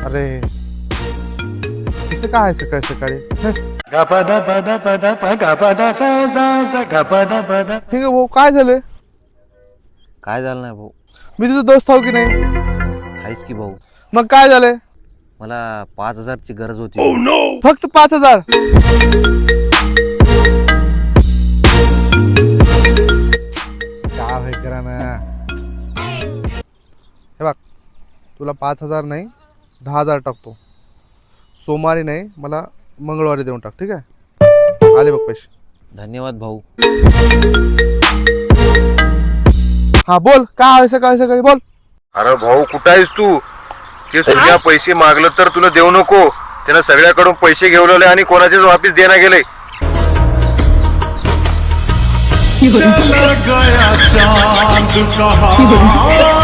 अरे तिचं काय आहे सकाळी सकाळी ठीक आहे भाऊ, काय झालं? काय झालं नाही भाऊ. मी तुझं दोस्त आहो की नाही? आहेस की भाऊ. मग काय झालंय? मला 5,000ची गरज होती. फक्त 5,000? काय होय करा ना. हे बघ, तुला 5,000 नाही 10,000 टाकतो. सोमवारी नाही, मला मंगळवारी देऊन टाक, ठीक आहे? आले बघ पैसे. धन्यवाद भाऊ. हा बोल, काय हवं सकाळी सकाळी बोल. अरे भाऊ, कुठं आहेस तू? ते सुद्धा पैसे मागलं तर तुला देऊ नको. त्यानं सगळ्याकडून पैसे घेऊन आणि कोणाचेच वापिस देना गेले. चला गया चांद कहाँ